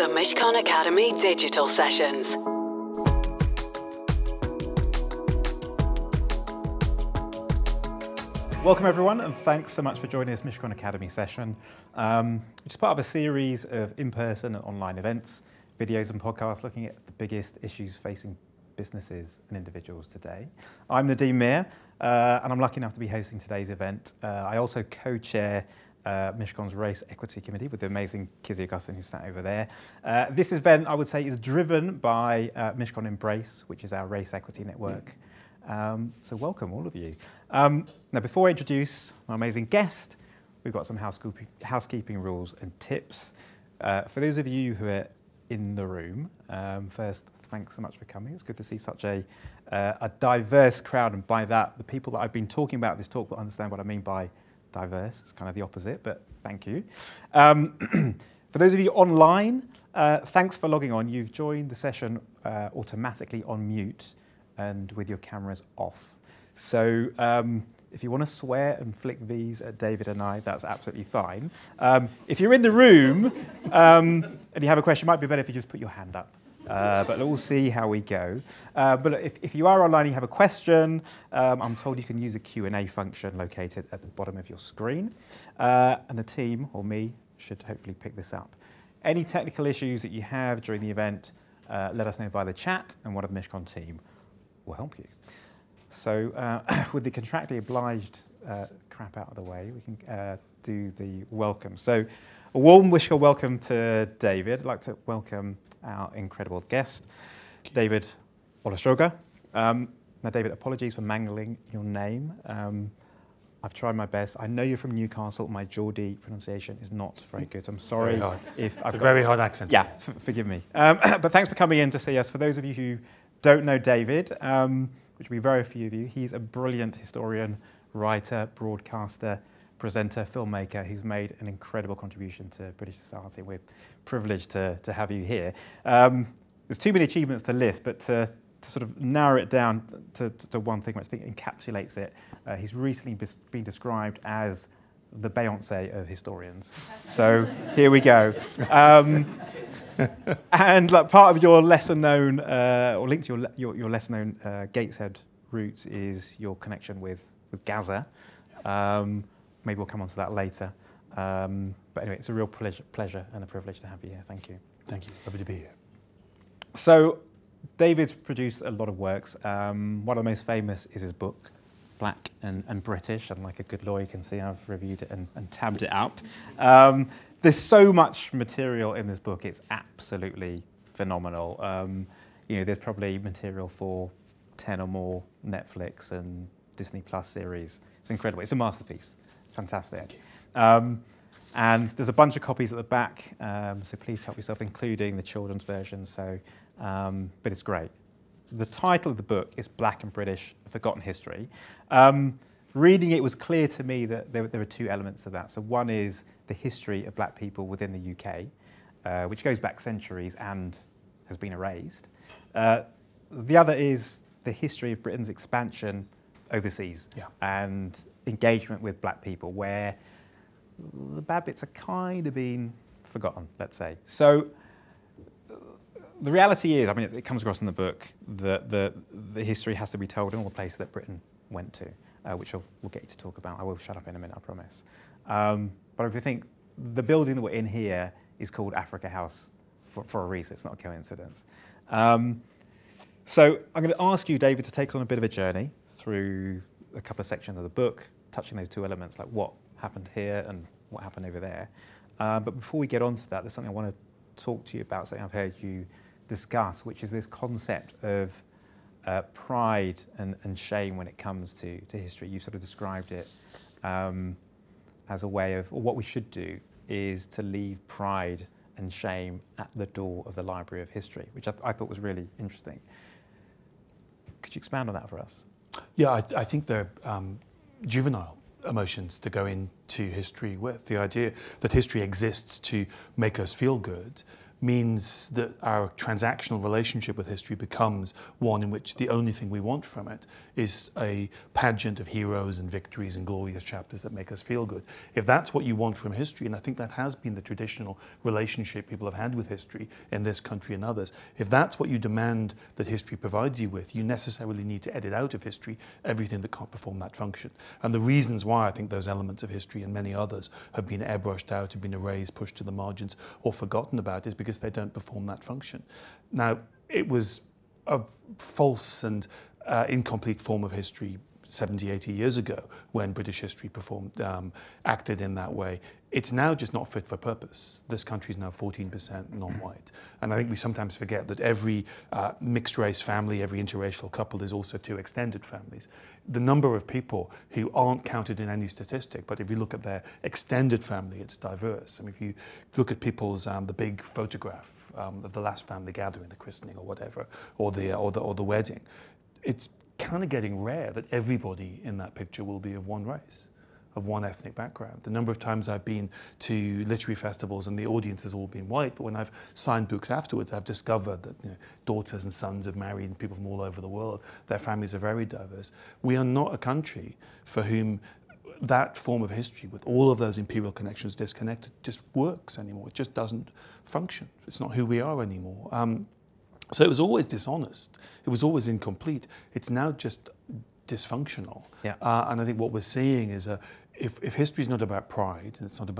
The Mishcon Academy Digital Sessions. Welcome everyone, and thanks so much for joining this Mishcon Academy session. It's part of a series of in-person and online events, videos and podcasts looking at the biggest issues facing businesses and individuals today. I'm Nadeem Mir, and I'm lucky enough to be hosting today's event. I also co-chair Mishcon's Race Equity Committee with the amazing Kizzy Augustine, who's sat over there. This event, I would say, is driven by Mishcon Embrace, which is our race equity network. So welcome, all of you. Now, before I introduce my amazing guest, we've got some housekeeping rules and tips. For those of you who are in the room, first, thanks so much for coming. It's good to see such a diverse crowd, and by that, the people that I've been talking about this talk will understand what I mean by diverse. It's kind of the opposite, but thank you. For those of you online, thanks for logging on. You've joined the session automatically on mute and with your cameras off. So if you want to swear and flick V's at David and I, that's absolutely fine. If you're in the room and you have a question, it might be better if you just put your hand up. But we'll see how we go. But if you are online and you have a question, I'm told you can use the Q&A function located at the bottom of your screen. And the team, or me, should hopefully pick this up. Any technical issues that you have during the event, let us know via the chat, and one of the Mishcon team will help you. So with the contractually obliged crap out of the way, we can do the welcome. So a warm wishful welcome to David. I'd like to welcome our incredible guest, David Olusoga. Now, David, apologies for mangling your name. I've tried my best. I know you're from Newcastle. My Geordie pronunciation is not very good. I'm sorry if I've got a very hard accent. Yeah, forgive me. But thanks for coming in to see us. For those of you who don't know David, which will be very few of you, he's a brilliant historian, writer, broadcaster, presenter, filmmaker who's made an incredible contribution to British society. We're privileged to have you here. There's too many achievements to list, but to sort of narrow it down to one thing which I think encapsulates it, he's recently been described as the Beyoncé of historians. So here we go. And like part of your lesser known, or linked to your lesser known Gateshead roots is your connection with Gaza. Maybe we'll come on to that later. But anyway, it's a real pleasure and a privilege to have you here. Thank you. Thank you. Lovely to be here. So David's produced a lot of works. One of the most famous is his book, Black and British. And like a good lawyer, you can see I've reviewed it and tabbed it up. There's so much material in this book. It's absolutely phenomenal. There's probably material for 10 or more Netflix and Disney Plus series. It's incredible. It's a masterpiece. Fantastic. And there's a bunch of copies at the back, so please help yourself, including the children's version. So, but it's great. The title of the book is Black and British, A Forgotten History. Reading it was clear to me that there were two elements to that. So one is the history of black people within the UK, which goes back centuries and has been erased. The other is the history of Britain's expansion overseas and engagement with black people, where the bad bits are kind of being forgotten, let's say. So the reality is, I mean, it comes across in the book that the history has to be told in all the places that Britain went to, which we'll get you to talk about. I will shut up in a minute, I promise. But if you think, the building that we're in here is called Africa House for a reason. It's not a coincidence. So I'm going to ask you, David, to take us on a bit of a journey through a couple of sections of the book, touching those two elements, like what happened here and what happened over there. But before we get on to that, there's something I want to talk to you about, something I've heard you discuss, which is this concept of pride and shame when it comes to history. You sort of described it as a way of, or what we should do is to leave pride and shame at the door of the Library of History, which I thought was really interesting. Could you expand on that for us? Yeah, I think they're juvenile emotions to go into history with. The idea that history exists to make us feel good means that our transactional relationship with history becomes one in which the only thing we want from it is a pageant of heroes and victories and glorious chapters that make us feel good. If that's what you want from history, and I think that has been the traditional relationship people have had with history in this country and others, if that's what you demand that history provides you with, you necessarily need to edit out of history everything that can't perform that function. And the reasons why I think those elements of history and many others have been airbrushed out, have been erased, pushed to the margins, or forgotten about is because they don't perform that function. Now, it was a false and incomplete form of history 70, 80 years ago when British history acted in that way. It's now just not fit for purpose. This country is now 14% non-white. And I think we sometimes forget that every mixed race family, every interracial couple is also two extended families. The number of people who aren't counted in any statistic, but if you look at their extended family, it's diverse. I mean, if you look at people's, the big photograph of the last family gathering, the christening or whatever, or the wedding, it's kind of getting rare that everybody in that picture will be of one race, of one ethnic background. The number of times I've been to literary festivals and the audience has all been white, but when I've signed books afterwards, I've discovered that daughters and sons have married and people from all over the world. Their families are very diverse. We are not a country for whom that form of history, with all of those imperial connections disconnected, just works anymore. It just doesn't function. It's not who we are anymore. So it was always dishonest. It was always incomplete. It's now just dysfunctional. Yeah. And I think what we're seeing is if history is not about pride and it's not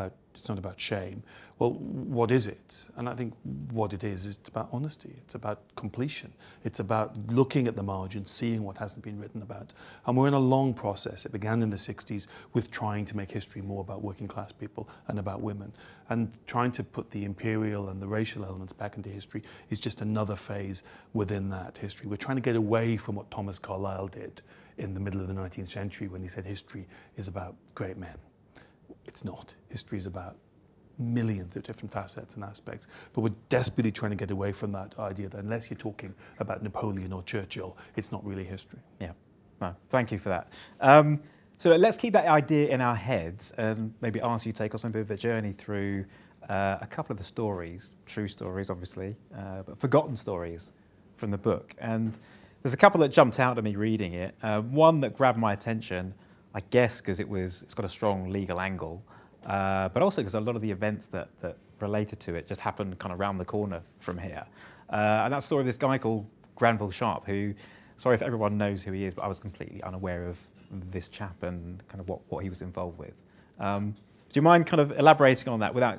about shame, well, what is it? And I think what it is it's about honesty. It's about completion. It's about looking at the margins, seeing what hasn't been written about. And we're in a long process. It began in the 60s with trying to make history more about working class people and about women. And trying to put the imperial and the racial elements back into history is just another phase within that history. We're trying to get away from what Thomas Carlyle did in the middle of the 19th century when he said history is about great men. It's not. History is about millions of different facets and aspects. But we're desperately trying to get away from that idea that unless you're talking about Napoleon or Churchill, it's not really history. Yeah, no, thank you for that. So let's keep that idea in our heads and maybe ask you to take us on a bit of a journey through a couple of the stories, true stories obviously, but forgotten stories from the book. And there's a couple that jumped out at me reading it. One that grabbed my attention, I guess because it's got a strong legal angle, but also because a lot of the events that related to it just happened kind of around the corner from here. And that's the story of this guy called Granville Sharp, who, sorry if everyone knows who he is, but I was completely unaware of this chap and kind of what he was involved with. Do you mind kind of elaborating on that without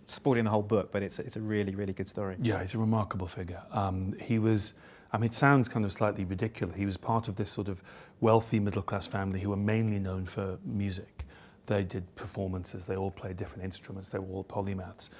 spoiling the whole book, but it's a really, really good story. Yeah, he's a remarkable figure. He was, I mean, it sounds kind of slightly ridiculous. He was part of this sort of wealthy middle-class family who were mainly known for music. They did performances, they all played different instruments, they were all polymaths.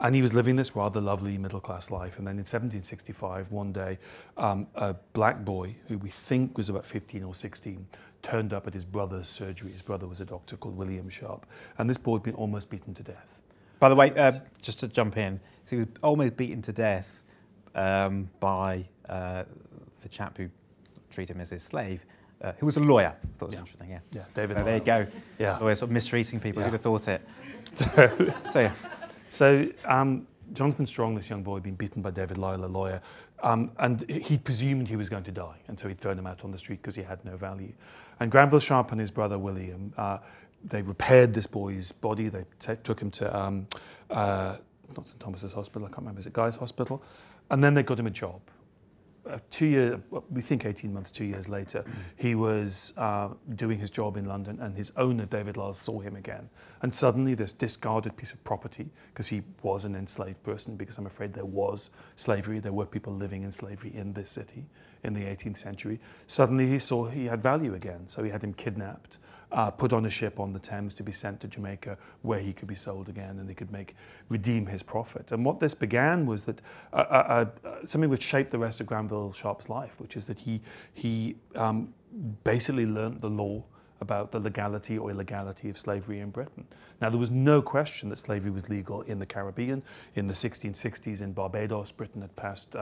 And he was living this rather lovely middle-class life. And then in 1765, one day, a black boy, who we think was about 15 or 16, turned up at his brother's surgery. His brother was a doctor called William Sharp. And this boy had been almost beaten to death. By the way, just to jump in, so he was almost beaten to death by the chap who treated him as his slave, who was a lawyer. I thought it was interesting, yeah. Yeah, David Olusoga. There you go. Yeah. Lawyers sort of mistreating people, Yeah. who'd have thought it. So, Yeah. So Jonathan Strong, this young boy, had been beaten by David Lyle, a lawyer, and he presumed he was going to die, and so he'd thrown him out on the street because he had no value. And Granville Sharp and his brother William, they repaired this boy's body. They took him to not St Thomas's Hospital, I can't remember, is it Guy's Hospital? And then they got him a job. 2 years, we think 18 months, 2 years later, he was doing his job in London, and his owner, David Lyle, saw him again. And suddenly this discarded piece of property, because he was an enslaved person, because I'm afraid there was slavery, there were people living in slavery in this city in the 18th century. Suddenly he saw he had value again, so he had him kidnapped, put on a ship on the Thames to be sent to Jamaica, where he could be sold again and they could redeem his profit. And what this began was that something which shaped the rest of Granville Sharp's life, which is that he basically learnt the law about the legality or illegality of slavery in Britain. Now, there was no question that slavery was legal in the Caribbean. In the 1660s in Barbados, Britain had passed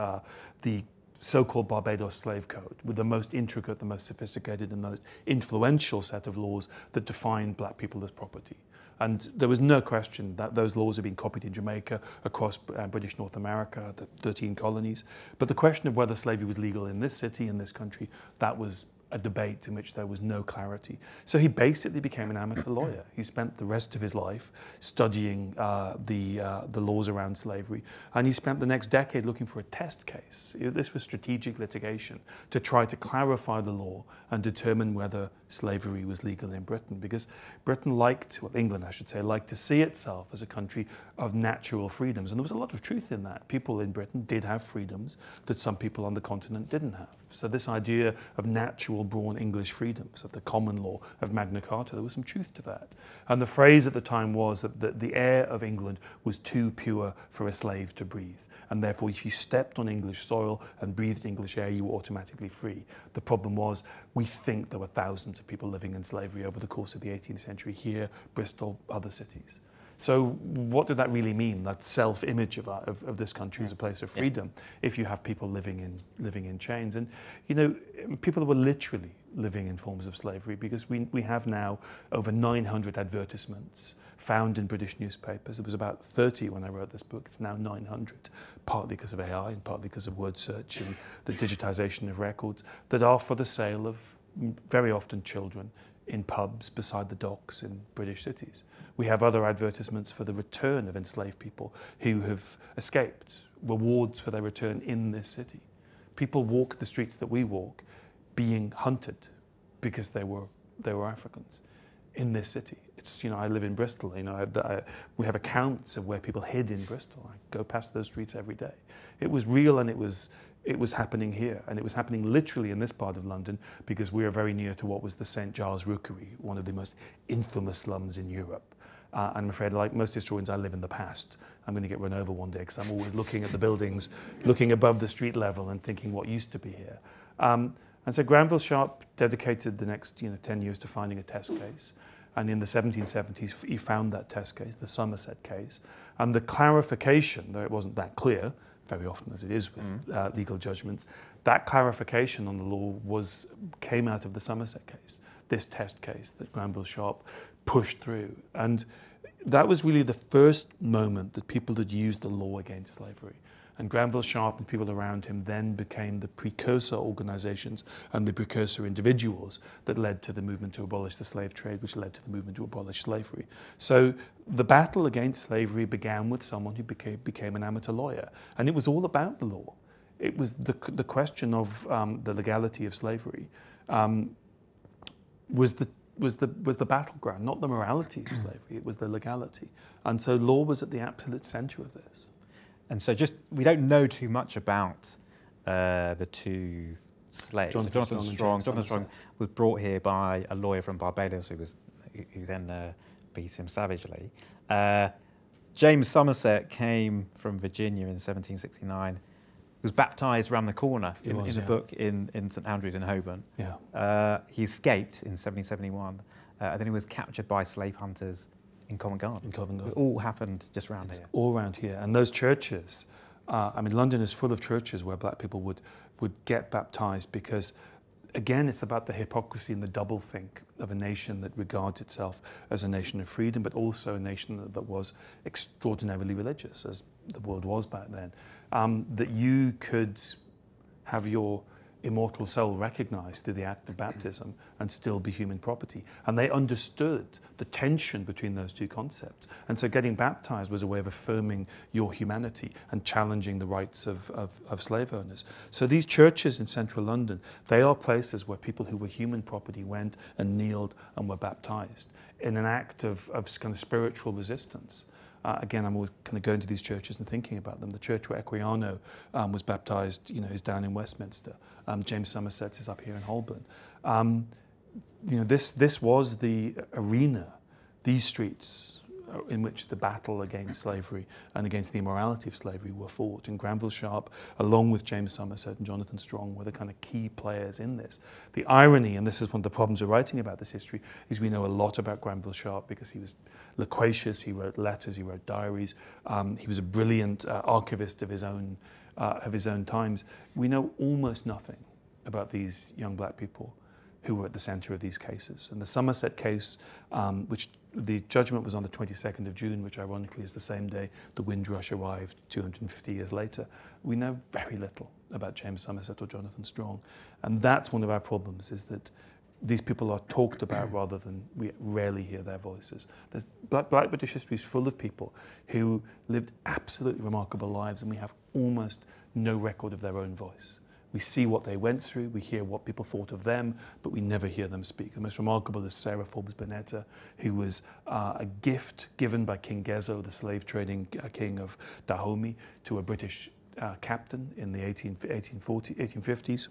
the so-called Barbados Slave Code, with the most intricate, the most sophisticated and most influential set of laws that defined black people as property. And there was no question that those laws had been copied in Jamaica, across British North America, the 13 colonies. But the question of whether slavery was legal in this city, in this country, that was a debate in which there was no clarity. So he basically became an amateur lawyer. He spent the rest of his life studying the laws around slavery, and he spent the next decade looking for a test case. This was strategic litigation to try to clarify the law and determine whether slavery was legal in Britain, because Britain liked, well, England I should say, liked to see itself as a country of natural freedoms, and there was a lot of truth in that. People in Britain did have freedoms that some people on the continent didn't have. So this idea of natural born English freedoms, of the common law, of Magna Carta, there was some truth to that. And the phrase at the time was that the air of England was too pure for a slave to breathe. And therefore, if you stepped on English soil and breathed English air, you were automatically free. The problem was, we think there were thousands of people living in slavery over the course of the 18th century here, Bristol, other cities. So what did that really mean, that self-image of this country as a place of freedom, if you have people living in chains? And, you know, people were literally living in forms of slavery, because we have now over 900 advertisements found in British newspapers. It was about 30 when I wrote this book. It's now 900, partly because of AI and partly because of word search and the digitization of records, that are for the sale of very often children in pubs beside the docks in British cities. We have other advertisements for the return of enslaved people who have escaped, rewards for their return in this city. People walk the streets that we walk being hunted because they were Africans in this city. It's, you know, I live in Bristol, you know, we have accounts of where people hid in Bristol. I go past those streets every day. It was real, and it was happening here, and it was happening literally in this part of London, because we are very near to what was the St. Giles Rookery, one of the most infamous slums in Europe. And I'm afraid, like most historians, I live in the past. I'm going to get run over one day, because I'm always looking at the buildings, looking above the street level and thinking what used to be here. And so Granville Sharp dedicated the next 10 years to finding a test case. And in the 1770s, he found that test case, the Somerset case. And the clarification, though it wasn't that clear, very often as it is with legal judgments, that clarification on the law came out of the Somerset case, this test case that Granville Sharp pushed through. And that was really the first moment that people had used the law against slavery. And Granville Sharp and people around him then became the precursor organizations and the precursor individuals that led to the movement to abolish the slave trade, which led to the movement to abolish slavery. So the battle against slavery began with someone who became an amateur lawyer. And it was all about the law. It was the question of the legality of slavery was the battleground, not the morality of slavery, it was the legality. And so law was at the absolute center of this. And so we don't know too much about the two slaves. Jonathan Strong was brought here by a lawyer from Barbados who then beat him savagely. James Somerset came from Virginia in 1769. He was baptised round the corner in the book in St Andrews in Holborn. Yeah. He escaped in 1771, and then he was captured by slave hunters in Covent Garden. It all happened just around here. All around here. And those churches, I mean, London is full of churches where black people would get baptised, because, again, it's about the hypocrisy and the doublethink of a nation that regards itself as a nation of freedom, but also a nation that was extraordinarily religious, as the world was back then. That you could have your immortal soul recognized through the act of baptism and still be human property. And they understood the tension between those two concepts. And so getting baptized was a way of affirming your humanity and challenging the rights of slave owners. So these churches in central London, they are places where people who were human property went and kneeled and were baptized in an act of kind of spiritual resistance. Again, I'm always kind of going to these churches and thinking about them. The church where Equiano was baptized, is down in Westminster. James Somerset's is up here in Holborn. This was the arena, these streets in which the battle against slavery and against the immorality of slavery were fought. And Granville Sharp, along with James Somerset and Jonathan Strong, were the kind of key players in this. The irony, and this is one of the problems of writing about this history, is we know a lot about Granville Sharp because he was loquacious, he wrote letters, he wrote diaries, he was a brilliant archivist of his own times. We know almost nothing about these young black people who were at the center of these cases. And the Somerset case, which the judgment was on the 22nd of June, which ironically is the same day the Windrush arrived 250 years later. We know very little about James Somerset or Jonathan Strong. And that's one of our problems, is that these people are talked about rather than we rarely hear their voices. Black British history is full of people who lived absolutely remarkable lives, and we have almost no record of their own voice. We see what they went through, we hear what people thought of them, but we never hear them speak. The most remarkable is Sarah Forbes Burnetta, who was a gift given by King Gezo, the slave trading king of Dahomey, to a British captain in the 1850s.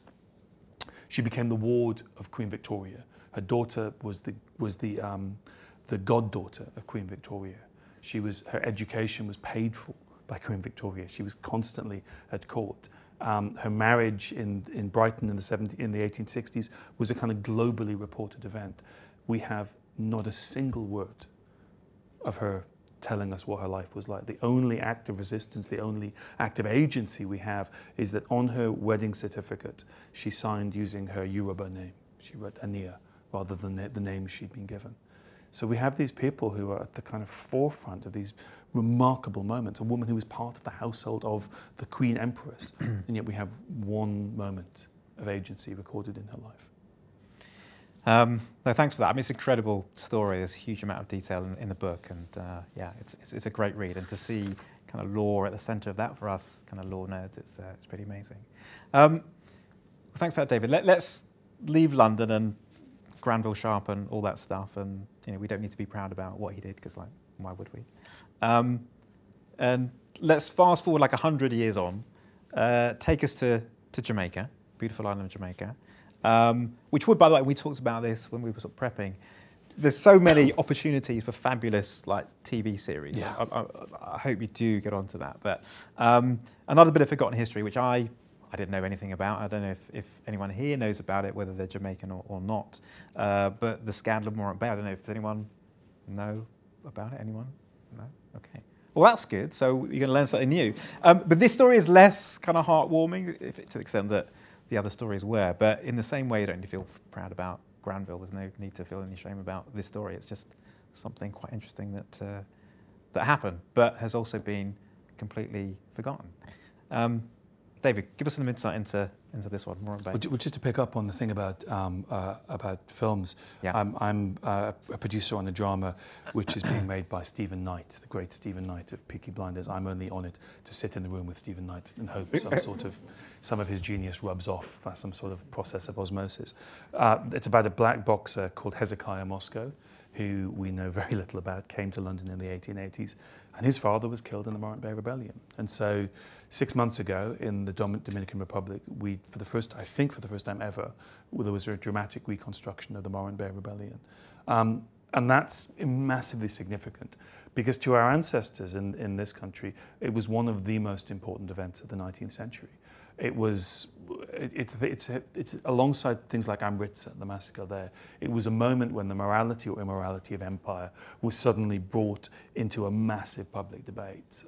She became the ward of Queen Victoria. Her daughter was the goddaughter of Queen Victoria. Her education was paid for by Queen Victoria. She was constantly at court. Her marriage in Brighton in the 1860s was a kind of globally reported event. We have not a single word of her telling us what her life was like. The only act of resistance, the only act of agency we have is that on her wedding certificate, she signed using her Yoruba name. She wrote Ania rather than the name she'd been given. So we have these people who are at the kind of forefront of these remarkable moments. A woman who was part of the household of the Queen Empress, and yet we have one moment of agency recorded in her life. No, thanks for that. I mean, it's an incredible story. There's a huge amount of detail in the book, and yeah, it's a great read. And to see kind of law at the centre of that for us, kind of law nerds, it's pretty amazing. Thanks for that, David. Let's leave London and Granville Sharp and all that stuff, and we don't need to be proud about what he did, because like, why would we? And let's fast forward like 100 years on. Take us to Jamaica, beautiful island of Jamaica. Which would, by the way, we talked about this when we were sort of prepping. There's so many opportunities for fabulous like TV series. Yeah. I hope you do get onto that. But another bit of forgotten history, which I didn't know anything about. I don't know if anyone here knows about it, whether they're Jamaican or not. But the scandal of Morant Bay, I don't know if anyone know about it. Anyone? No? Okay. Well, that's good. So you're going to learn something new. But this story is less kind of heartwarming, to the extent that the other stories were, but in the same way you don't need to feel proud about Granville. There's no need to feel any shame about this story. It's just something quite interesting that happened, but has also been completely forgotten. David, give us some insight into this one. Morant Bay. Well, just to pick up on the thing about films, yeah. I'm a producer on a drama which is being made by Stephen Knight, the great Stephen Knight of Peaky Blinders. I'm only honoured to sit in the room with Stephen Knight and hope some of his genius rubs off by some sort of process of osmosis. It's about a black boxer called Hezekiah Moscow, who we know very little about, came to London in the 1880s, and his father was killed in the Morant Bay Rebellion. And so 6 months ago in the Dominican Republic, for the first time ever, there was a dramatic reconstruction of the Morant Bay Rebellion. And that's massively significant, because to our ancestors in this country, it was one of the most important events of the 19th century. It's alongside things like Amritsar, the massacre there. It was a moment when the morality or immorality of empire was suddenly brought into a massive public debate.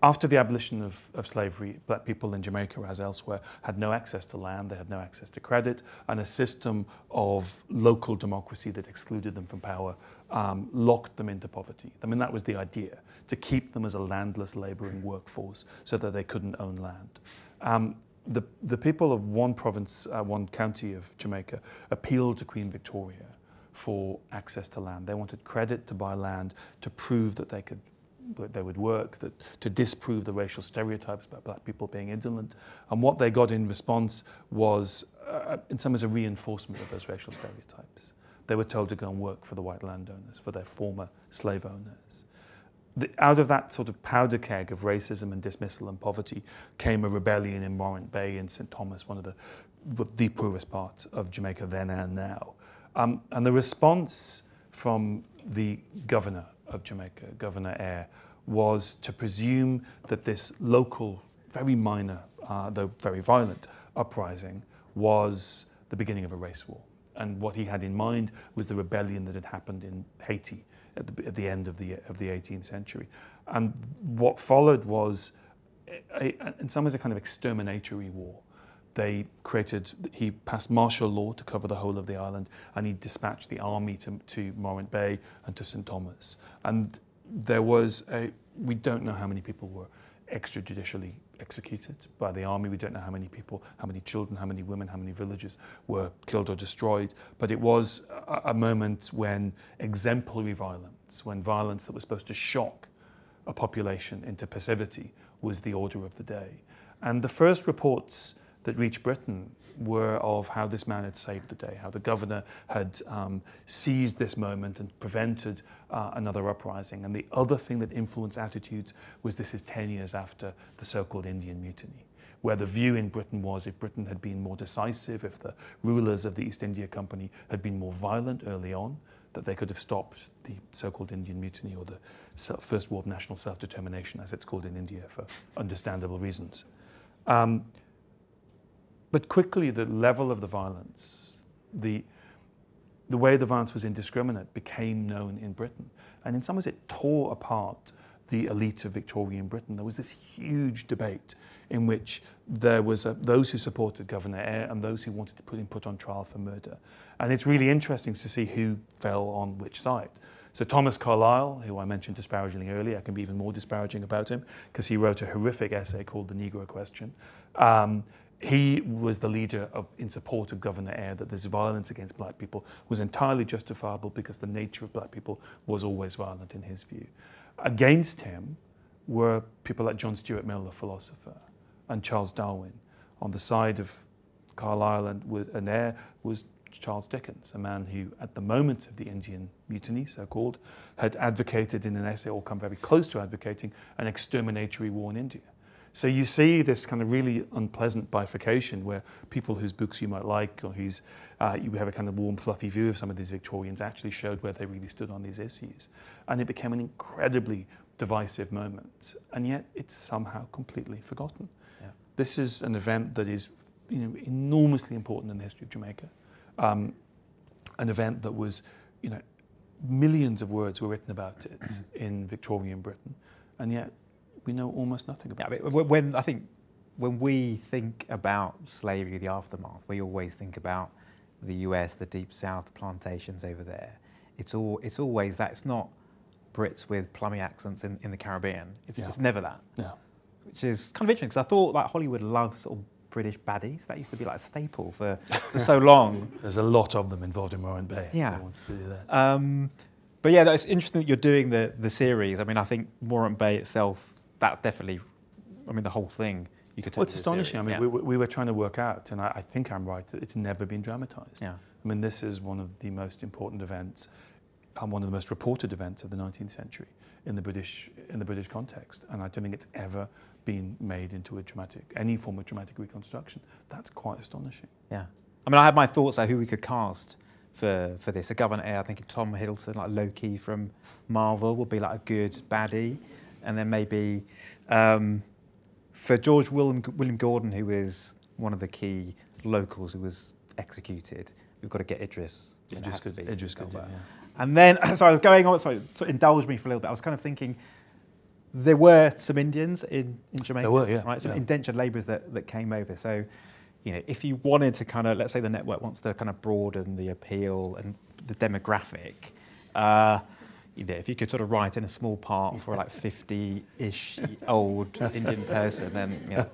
After the abolition of slavery, black people in Jamaica, as elsewhere, had no access to land, they had no access to credit, and a system of local democracy that excluded them from power locked them into poverty. I mean, that was the idea, to keep them as a landless labouring workforce so that they couldn't own land. The people of one province, one county of Jamaica, appealed to Queen Victoria for access to land. They wanted credit to buy land to prove that they would work, to disprove the racial stereotypes about black people being indolent. And what they got in response was, in some ways, a reinforcement of those racial stereotypes. They were told to go and work for the white landowners, for their former slave owners. Out of that sort of powder keg of racism and dismissal and poverty came a rebellion in Morant Bay in St. Thomas, one of the poorest parts of Jamaica then and now. And the response from the governor of Jamaica, Governor Eyre, was to presume that this local, very minor, though very violent, uprising was the beginning of a race war. And what he had in mind was the rebellion that had happened in Haiti at the end of the 18th century. And what followed was, in some ways, a kind of exterminatory war. he passed martial law to cover the whole of the island, and he dispatched the army to Morant Bay and to St. Thomas. And we don't know how many people were extrajudicially executed by the army. We don't know how many people, how many children, how many women, how many villages were killed or destroyed. But it was a moment when exemplary violence, when violence that was supposed to shock a population into passivity, was the order of the day. And the first reports that reached Britain were of how this man had saved the day, how the governor had seized this moment and prevented another uprising. And the other thing that influenced attitudes was this is 10 years after the so-called Indian Mutiny, where the view in Britain was if Britain had been more decisive, if the rulers of the East India Company had been more violent early on, that they could have stopped the so-called Indian Mutiny, or the First War of National Self-Determination, as it's called in India, for understandable reasons. But quickly, the level of the violence, the way the violence was indiscriminate, became known in Britain. And in some ways, it tore apart the elite of Victorian Britain. There was this huge debate in which there was those who supported Governor Eyre and those who wanted to put on trial for murder. And it's really interesting to see who fell on which side. So Thomas Carlyle, who I mentioned disparagingly earlier, I can be even more disparaging about him because he wrote a horrific essay called The Negro Question. He was the leader in support of Governor Eyre, that this violence against black people was entirely justifiable because the nature of black people was always violent in his view. Against him were people like John Stuart Mill, the philosopher, and Charles Darwin. On the side of Carlyle and Eyre was Charles Dickens, a man who, at the moment of the Indian Mutiny, so-called, had advocated in an essay, or come very close to advocating, an exterminatory war in India. So you see this kind of really unpleasant bifurcation where people whose books you might like, or whose you have a kind of warm, fluffy view of some of these Victorians, actually showed where they really stood on these issues. And it became an incredibly divisive moment. And yet it's somehow completely forgotten. Yeah. This is an event that is, enormously important in the history of Jamaica. An event that was, millions of words were written about it in Victorian Britain. And yet we know almost nothing about it. When we think about slavery, the aftermath, we always think about the US, the Deep South, plantations over there. It's always that. It's not Brits with plummy accents in the Caribbean. It's never that. Yeah. Which is kind of interesting because I thought Hollywood loved sort of British baddies. That used to be like a staple for so long. There's a lot of them involved in Morant Bay. Yeah. To do that. But yeah, it's interesting that you're doing the series. I mean, I think Morant Bay itself, that definitely, the whole thing, you could tell. Well, it's astonishing. We were trying to work out, and I think I'm right, that it's never been dramatised. Yeah. This is one of the most important events, and one of the most reported events of the 19th century in the British context. And I don't think it's ever been made into any form of dramatic reconstruction. That's quite astonishing. Yeah. I had my thoughts on who we could cast for this. A Governor Eyre, I think Tom Hiddleston, like Loki from Marvel, would be like a good baddie. And then maybe for George William Gordon, who is one of the key locals who was executed, we've got to get Idris. Idris could, yeah. And then, so I was going on, so indulge me for a little bit. I was kind of thinking, there were some Indians in Jamaica. There were, yeah. Right, some indentured labourers that came over. So, if you wanted to kind of, let's say the network wants to kind of broaden the appeal and the demographic, if you could sort of write in a small part for like 50-ish old Indian person, then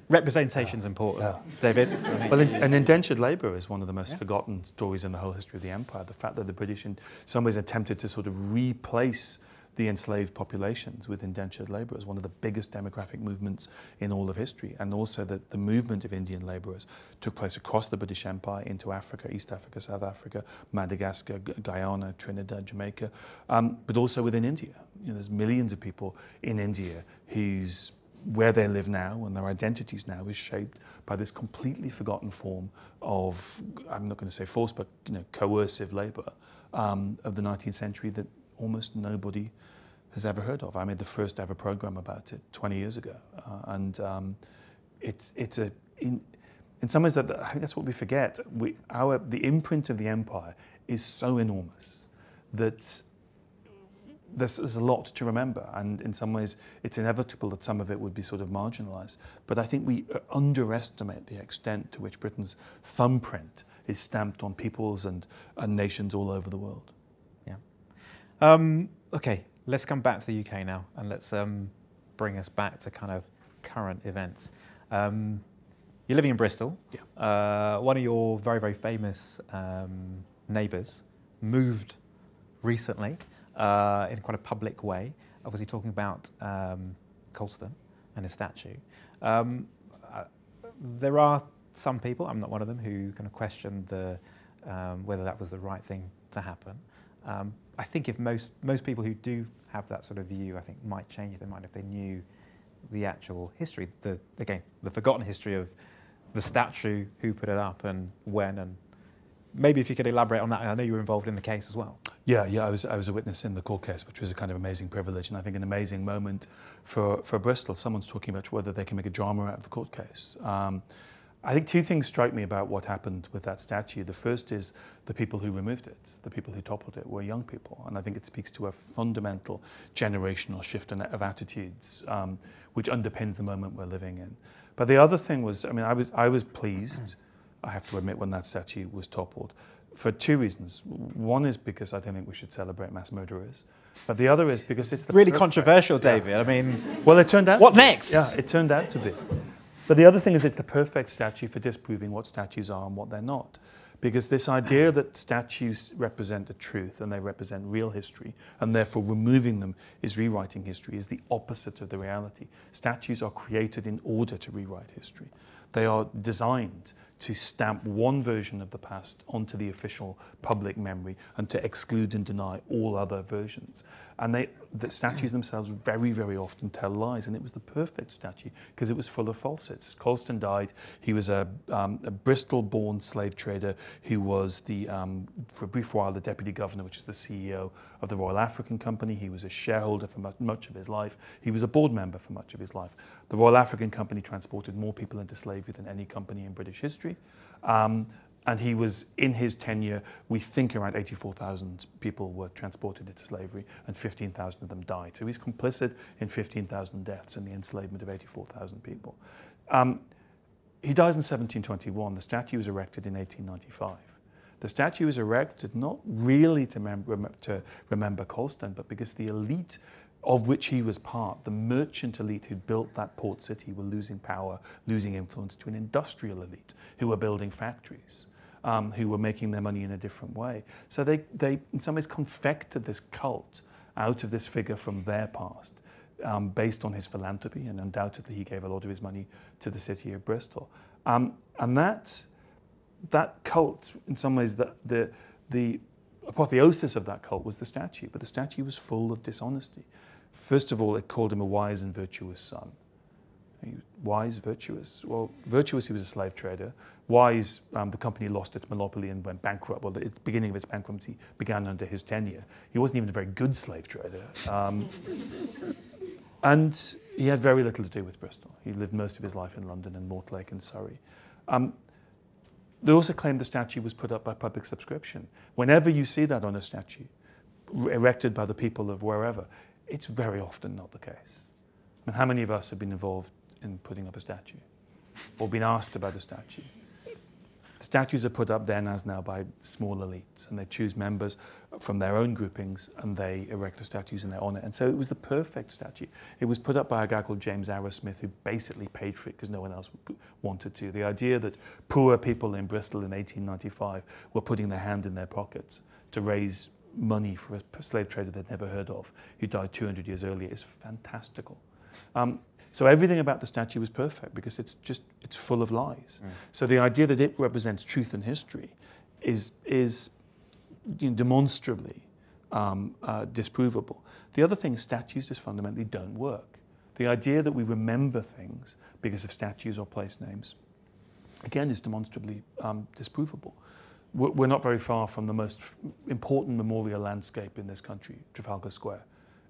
representation's important. Yeah. David? Well, an indentured labourer is one of the most forgotten stories in the whole history of the empire. The fact that the British in some ways attempted to sort of replace the enslaved populations with indentured labourers, one of the biggest demographic movements in all of history, and also that the movement of Indian labourers took place across the British Empire into Africa, East Africa, South Africa, Madagascar, Guyana, Trinidad, Jamaica, but also within India. There's millions of people in India where they live now and their identities now is shaped by this completely forgotten form of, I'm not going to say forced, but coercive labour of the 19th century that almost nobody has ever heard of. I made the first ever program about it 20 years ago, in some ways I think that's what we forget. The imprint of the empire is so enormous that there's a lot to remember, and in some ways it's inevitable that some of it would be sort of marginalised. But I think we underestimate the extent to which Britain's thumbprint is stamped on peoples and nations all over the world. Yeah. Okay, let's come back to the UK now, and let's bring us back to kind of current events. You're living in Bristol. Yeah. One of your very, very famous neighbours moved recently in quite a public way, obviously talking about Colston and his statue. There are some people, I'm not one of them, who kind of question whether that was the right thing to happen. I think if most people who do have that sort of view, I think might change their mind if they knew the actual history, the forgotten history of the statue, who put it up and when, and maybe if you could elaborate on that. I know you were involved in the case as well. Yeah, I was a witness in the court case, which was a kind of amazing privilege, and I think an amazing moment for Bristol. Someone's talking about whether they can make a drama out of the court case. I think two things strike me about what happened with that statue. The first is the people who removed it, the people who toppled it were young people, and I think it speaks to a fundamental generational shift of attitudes, which underpins the moment we're living in. But the other thing was, I mean, I was pleased, I have to admit, when that statue was toppled, for two reasons. One is because I don't think we should celebrate mass murderers, but the other is because it's the really controversial, David. Yeah. I mean, well, it turned out. What next? Yeah, it turned out to be. But the other thing is it's the perfect statue for disproving what statues are and what they're not. Because this idea that statues represent the truth and they represent real history, and therefore removing them is rewriting history, is the opposite of the reality. Statues are created in order to rewrite history. They are designed to stamp one version of the past onto the official public memory and to exclude and deny all other versions. And the statues themselves very, very often tell lies, and it was the perfect statue because it was full of falsehoods. Colston died. He was a Bristol-born slave trader who was for a brief while, the deputy governor, which is the CEO of the Royal African Company. He was a shareholder for much of his life. He was a board member for much of his life. The Royal African Company transported more people into slavery than any company in British history. And he was, in his tenure, we think around 84,000 people were transported into slavery and 15,000 of them died. So he's complicit in 15,000 deaths and the enslavement of 84,000 people. He dies in 1721. The statue was erected in 1895. The statue was erected not really to remember Colston, but because the elite of which he was part, the merchant elite who built that port city, were losing power, losing influence to an industrial elite who were building factories, who were making their money in a different way. So they in some ways confected this cult out of this figure from their past, based on his philanthropy, and undoubtedly he gave a lot of his money to the city of Bristol. And that cult, in some ways, the apotheosis of that cult was the statue, but the statue was full of dishonesty. First of all, it called him a wise and virtuous son. Wise, virtuous. Well, virtuous, he was a slave trader. Wise, the company lost its monopoly and went bankrupt. Well, the beginning of its bankruptcy began under his tenure. He wasn't even a very good slave trader. And he had very little to do with Bristol. He lived most of his life in London and Mortlake in Surrey. They also claimed the statue was put up by public subscription. Whenever you see that on a statue, erected by the people of wherever, it's very often not the case. I mean, how many of us have been involved in putting up a statue or been asked about a statue? Statues are put up then as now by small elites, and they choose members from their own groupings and they erect the statues in their honour. And so it was the perfect statue. It was put up by a guy called James Arrowsmith, who basically paid for it because no one else wanted to. The idea that poor people in Bristol in 1895 were putting their hand in their pockets to raise money for a slave trader they'd never heard of, who died 200 years earlier, is fantastical. So everything about the statue was perfect because it's full of lies. So the idea that it represents truth and history is demonstrably disprovable. The other thing is statues just fundamentally don't work. The idea that we remember things because of statues or place names, again, is demonstrably disprovable. We're not very far from the most important memorial landscape in this country, Trafalgar Square.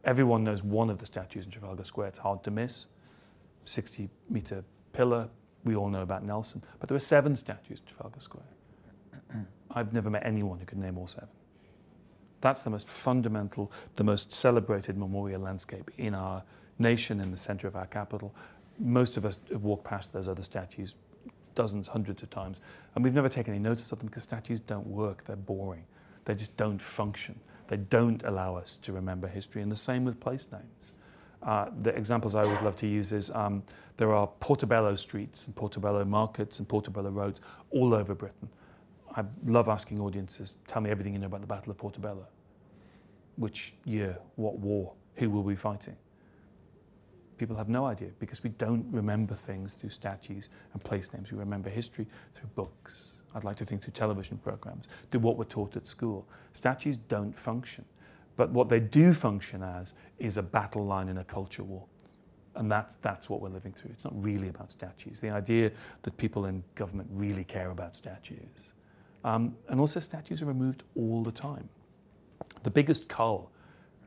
Everyone knows one of the statues in Trafalgar Square. It's hard to miss. 60-metre pillar. We all know about Nelson. But there are 7 statues in Trafalgar Square. I've never met anyone who could name all 7. That's the most fundamental, the most celebrated memorial landscape in our nation, in the center of our capital. Most of us have walked past those other statues dozens, hundreds of times, and we've never taken any notice of them because statues don't work, they're boring. They just don't function. They don't allow us to remember history, and the same with place names. The examples I always love to use is there are Portobello streets and Portobello markets and Portobello roads all over Britain. I love asking audiences, tell me everything you know about the Battle of Portobello. Which year, what war, who were we fighting? People have no idea because we don't remember things through statues and place names. We remember history through books. I'd like to think through television programs, through what we're taught at school. Statues don't function. But what they do function as is a battle line in a culture war. And that's what we're living through. It's not really about statues. The idea that people in government really care about statues. And also statues are removed all the time. The biggest cull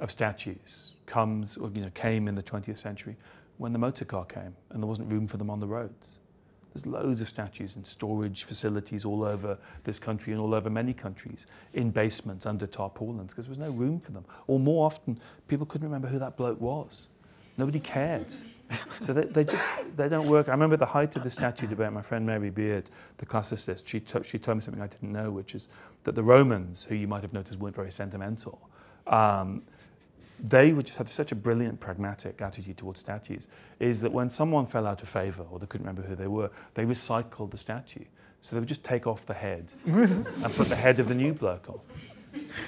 of statues came in the 20th century when the motor car came and there wasn't room for them on the roads. There's loads of statues in storage facilities all over this country and all over many countries, in basements, under tarpaulins, because there was no room for them. Or more often, people couldn't remember who that bloke was. Nobody cared. So they don't work. I remember the height of the statue debate, my friend Mary Beard, the classicist, she told me something I didn't know, which is that the Romans, who you might have noticed weren't very sentimental, they would just have such a brilliant pragmatic attitude towards statues, is that when someone fell out of favour or they couldn't remember who they were, they recycled the statue. So they would just take off the head and put the head of the new bloke on.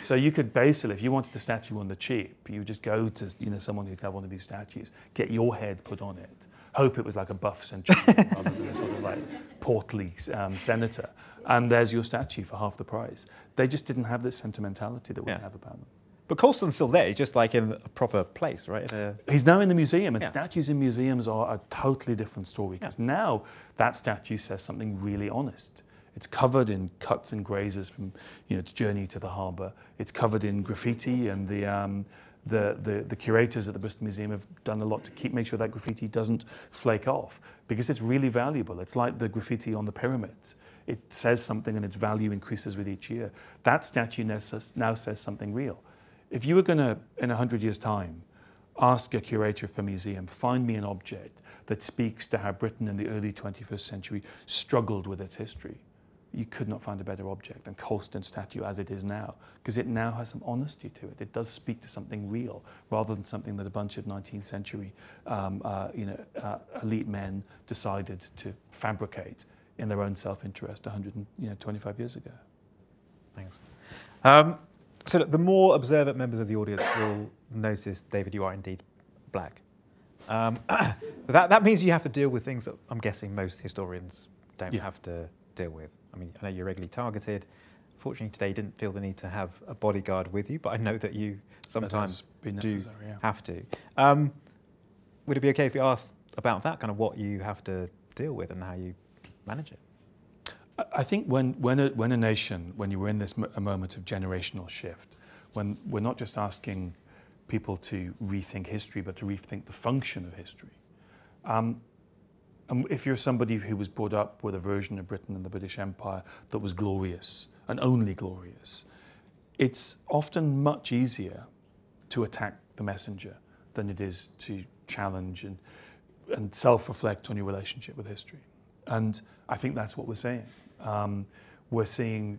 So you could basically, if you wanted the statue on the cheap, you would just go to someone who'd have one of these statues, get your head put on it, hope it was like a buff centurion rather than a sort of like portly senator, and there's your statue for half the price. They just didn't have this sentimentality that we have about them. But Colston's still there, he's just like in a proper place, right? He's now in the museum, and statues in museums are a totally different story, because now that statue says something really honest. It's covered in cuts and grazes from its journey to the harbour. It's covered in graffiti, and the curators at the Bristol Museum have done a lot to make sure that graffiti doesn't flake off, because it's really valuable. It's like the graffiti on the pyramids. It says something and its value increases with each year. That statue now says something real. If you were going to, in 100 years' time, ask a curator for a museum, find me an object that speaks to how Britain in the early 21st century struggled with its history, you could not find a better object than Colston's statue as it is now, because it now has some honesty to it. It does speak to something real, rather than something that a bunch of 19th century elite men decided to fabricate in their own self-interest 125 years ago. Thanks. So the more observant members of the audience will notice, David, you are indeed black. That means you have to deal with things that I'm guessing most historians don't have to deal with. I mean, I know you're regularly targeted. Fortunately, today you didn't feel the need to have a bodyguard with you, but I know that you sometimes do have to. Would it be okay if we asked about that, kind of what you have to deal with and how you manage it? I think when a nation, when you were in this a moment of generational shift, when we're not just asking people to rethink history, but to rethink the function of history. And if you're somebody who was brought up with a version of Britain and the British Empire that was glorious and only glorious, it's often much easier to attack the messenger than it is to challenge and self-reflect on your relationship with history. And I think that's what we're seeing. We're seeing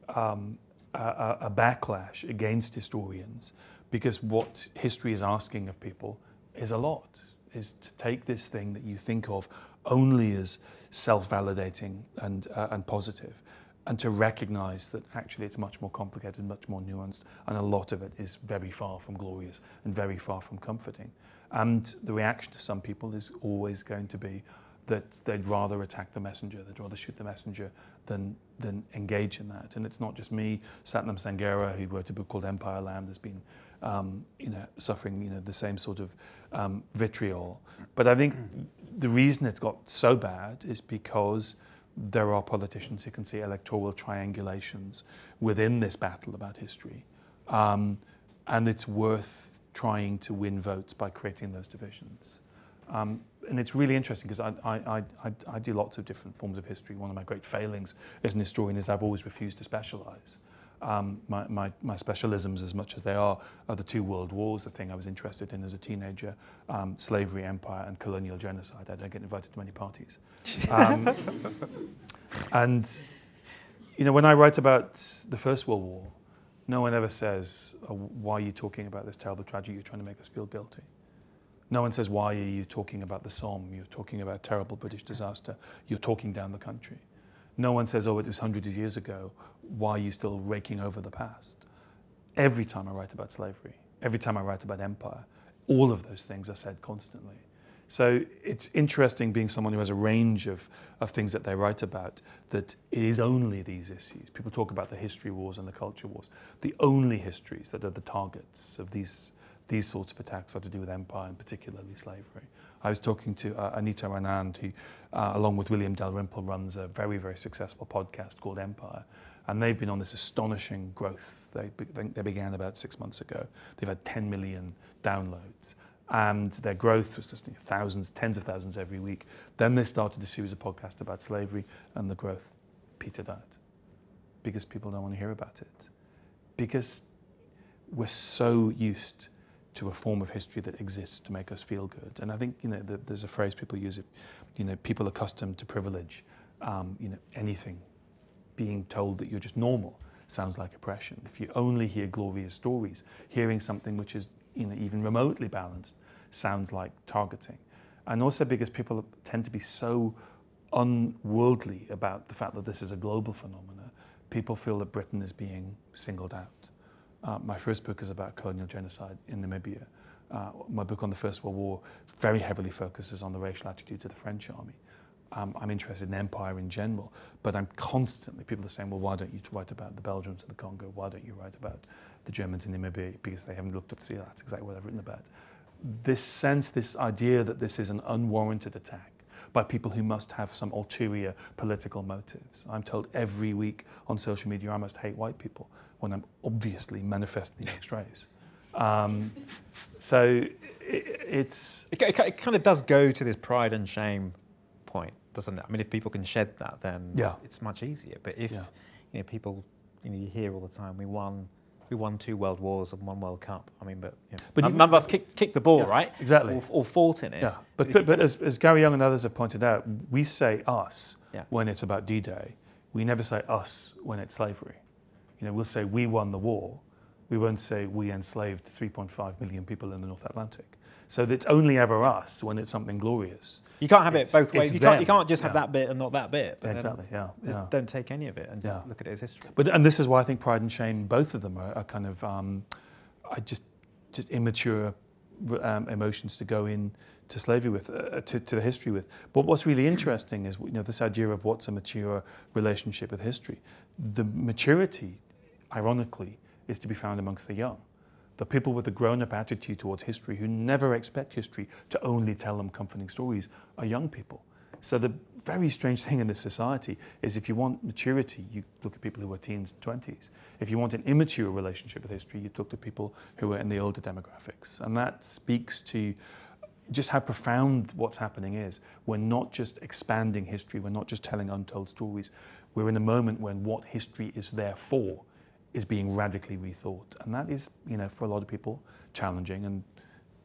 a backlash against historians, because what history is asking of people is a lot, is to take this thing that you think of only as self-validating and positive, and to recognize that actually it's much more complicated, much more nuanced, and a lot of it is very far from glorious and very far from comforting. And the reaction to some people is always going to be that they'd rather attack the messenger, they'd rather shoot the messenger than engage in that. And it's not just me. Satnam Sanghera, who wrote a book called Empire Land, has been suffering the same sort of vitriol. But I think the reason it's got so bad is because there are politicians who can see electoral triangulations within this battle about history. And it's worth trying to win votes by creating those divisions. And it's really interesting, because I do lots of different forms of history. One of my great failings as an historian is I've always refused to specialise. My specialisms, as much as they are the two world wars, the thing I was interested in as a teenager, slavery, empire, and colonial genocide. I don't get invited to many parties. And, you know, when I write about the First World War, no one ever says, oh, why are you talking about this terrible tragedy? You're trying to make us feel guilty. No one says, why are you talking about the Somme? You're talking about a terrible British disaster. You're talking down the country. No one says, oh, it was hundreds of years ago. Why are you still raking over the past? Every time I write about slavery, every time I write about empire, all of those things are said constantly. So it's interesting being someone who has a range of things that they write about, that it is only these issues. People talk about the history wars and the culture wars. The only histories that are the targets of these sorts of attacks are to do with empire, and particularly slavery. I was talking to Anita Ranand, who, along with William Dalrymple, runs a very, very successful podcast called Empire. And they've been on this astonishing growth. They began about 6 months ago. They've had 10 million downloads. And their growth was just thousands, tens of thousands every week. Then they started a series of podcasts about slavery, and the growth petered out because people don't want to hear about it. Because we're so used to a form of history that exists to make us feel good. And I think, you know, there's a phrase people use, you know, people accustomed to privilege, you know, anything being told that you're just normal sounds like oppression. If you only hear glorious stories, hearing something which is, you know, even remotely balanced sounds like targeting. And also because people tend to be so unworldly about the fact that this is a global phenomenon, people feel that Britain is being singled out. My first book is about colonial genocide in Namibia. My book on the First World War very heavily focuses on the racial attitudes of the French army. I'm interested in empire in general, but I'm constantly, people are saying, well, why don't you write about the Belgians of the Congo? Why don't you write about the Germans in Namibia? Because they haven't looked up to see that's exactly what I've written about. This sense, this idea that this is an unwarranted attack by people who must have some ulterior political motives. I'm told every week on social media I must hate white people when I'm obviously manifestly mixed race. So it kind of does go to this pride and shame point, doesn't it? I mean, if people can shed that, then it's much easier. But if you know, people, you know, you hear all the time, we won 2 world wars and 1 World Cup. I mean, but none of us kicked the ball, right? Exactly. Or fought in it. Yeah. But as Gary Young and others have pointed out, we say us when it's about D-Day. We never say us when it's slavery. You know, we'll say we won the war. We won't say we enslaved 3.5 million people in the North Atlantic. So it's only ever us when it's something glorious. You can't have it both ways. You can't just have that bit and not that bit. But exactly. Just don't take any of it and just look at it as history. And this is why I think pride and shame, both of them are kind of just immature emotions to go in to slavery with, to the history with. But what's really interesting is, you know, this idea of what's a mature relationship with history. The maturity, ironically, is to be found amongst the young. The people with a grown-up attitude towards history who never expect history to only tell them comforting stories are young people. So the very strange thing in this society is if you want maturity, you look at people who are teens and 20s. If you want an immature relationship with history, you talk to people who are in the older demographics. And that speaks to just how profound what's happening is. We're not just expanding history, we're not just telling untold stories. We're in a moment when what history is there for is being radically rethought. And that is, you know, for a lot of people, challenging. And,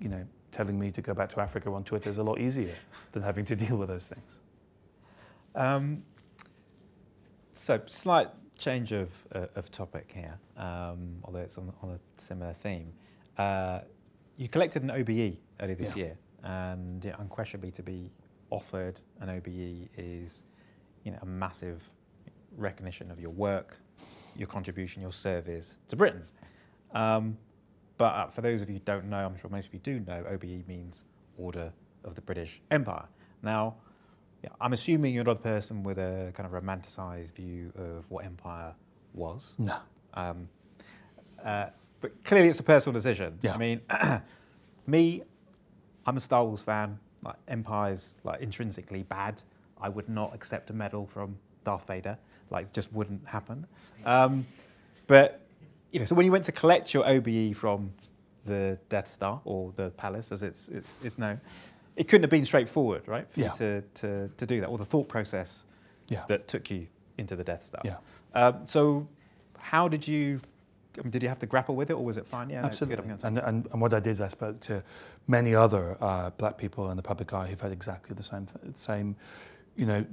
you know, telling me to go back to Africa on Twitter is a lot easier than having to deal with those things. So, slight change of topic here, although it's on a similar theme. You collected an OBE earlier this year, and unquestionably to be offered an OBE is, you know, a massive recognition of your work, your contribution, your service to Britain. But for those of you who don't know, I'm sure most of you do know, OBE means Order of the British Empire. Now, I'm assuming you're not a person with a kind of romanticised view of what empire was. No. But clearly it's a personal decision. Yeah. I mean, me, I'm a Star Wars fan. Like, Empire's like intrinsically bad. I would not accept a medal from Darth Vader. Like, it just wouldn't happen. But, you know, so when you went to collect your OBE from the Death Star, or the Palace as it's known, it couldn't have been straightforward, right, for you to do that, or the thought process that took you into the Death Star. Yeah. So how did you? I mean, did you have to grapple with it, or was it fine? Yeah, absolutely. No, it's good. And what I did is I spoke to many other black people in the public eye who've had exactly the same